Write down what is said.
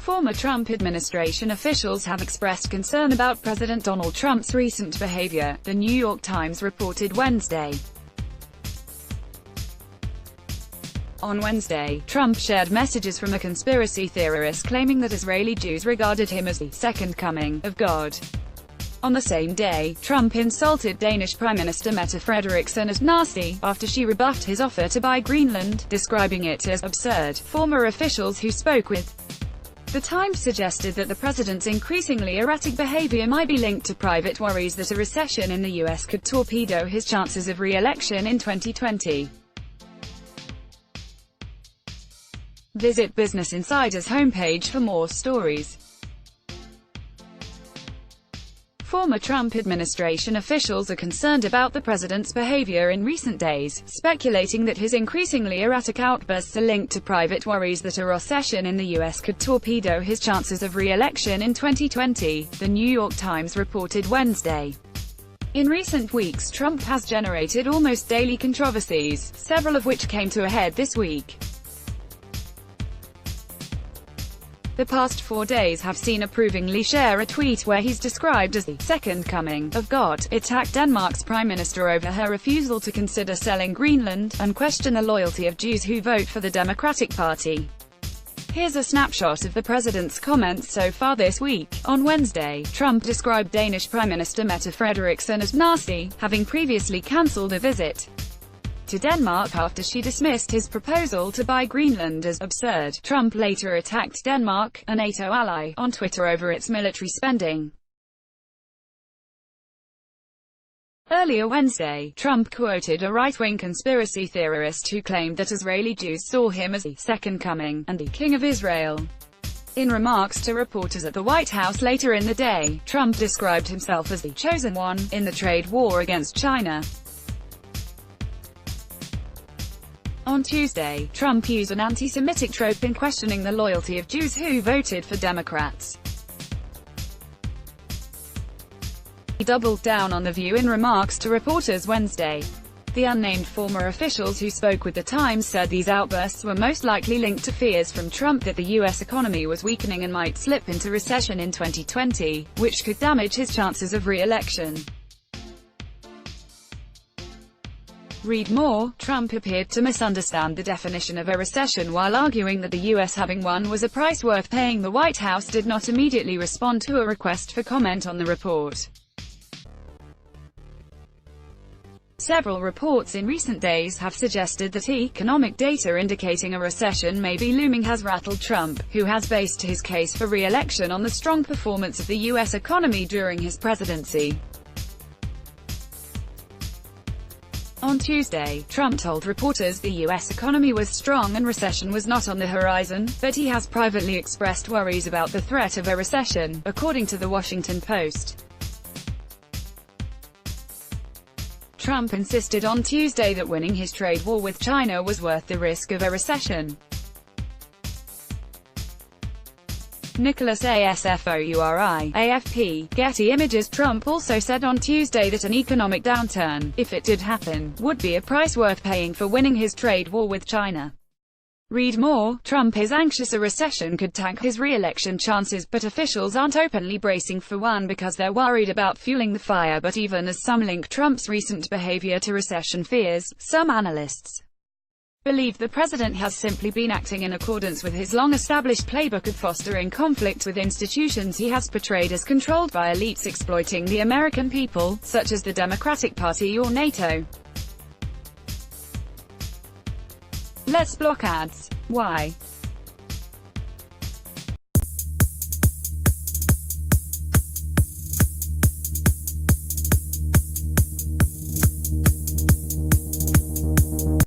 Former Trump administration officials have expressed concern about President Donald Trump's recent behavior, the New York Times reported Wednesday. On Wednesday, Trump shared messages from a conspiracy theorist claiming that Israeli Jews regarded him as the second coming of God. On the same day, Trump insulted Danish Prime Minister Mette Frederiksen as nasty, after she rebuffed his offer to buy Greenland, describing it as absurd. Former officials who spoke with The Times suggested that the president's increasingly erratic behavior might be linked to private worries that a recession in the U.S. could torpedo his chances of re-election in 2020. Visit Business Insider's homepage for more stories. Former Trump administration officials are concerned about the president's behavior in recent days, speculating that his increasingly erratic outbursts are linked to private worries that a recession in the U.S. could torpedo his chances of re-election in 2020, the New York Times reported Wednesday. In recent weeks, Trump has generated almost daily controversies, several of which came to a head this week. The past 4 days have seen approvingly share a tweet where he's described as the second coming of God, attack Denmark's prime minister over her refusal to consider selling Greenland, and question the loyalty of Jews who vote for the Democratic Party. Here's a snapshot of the president's comments so far this week. On Wednesday, Trump described Danish Prime Minister Mette Frederiksen as nasty, having previously cancelled a visit to Denmark after she dismissed his proposal to buy Greenland as absurd. Trump later attacked Denmark, a NATO ally, on Twitter over its military spending. Earlier Wednesday, Trump quoted a right-wing conspiracy theorist who claimed that Israeli Jews saw him as the second coming and the King of Israel. In remarks to reporters at the White House later in the day, Trump described himself as the chosen one in the trade war against China. On Tuesday, Trump used an anti-Semitic trope in questioning the loyalty of Jews who voted for Democrats. He doubled down on the view in remarks to reporters Wednesday. The unnamed former officials who spoke with The Times said these outbursts were most likely linked to fears from Trump that the U.S. economy was weakening and might slip into recession in 2020, which could damage his chances of re-election. Read more. Trump appeared to misunderstand the definition of a recession while arguing that the U.S. having one was a price worth paying. The White House did not immediately respond to a request for comment on the report. Several reports in recent days have suggested that economic data indicating a recession may be looming has rattled Trump, who has based his case for re-election on the strong performance of the U.S. economy during his presidency. On Tuesday, Trump told reporters the U.S. economy was strong and recession was not on the horizon, but he has privately expressed worries about the threat of a recession, according to The Washington Post. Trump insisted on Tuesday that winning his trade war with China was worth the risk of a recession. Nicholas Asfouri, AFP, Getty Images. Trump also said on Tuesday that an economic downturn, if it did happen, would be a price worth paying for winning his trade war with China. Read more. Trump is anxious a recession could tank his re-election chances, but officials aren't openly bracing for one because they're worried about fueling the fire. But even as some link Trump's recent behavior to recession fears, some analysts believe the president has simply been acting in accordance with his long-established playbook of fostering conflict with institutions he has portrayed as controlled by elites exploiting the American people, such as the Democratic Party or NATO. Let's block ads. Why?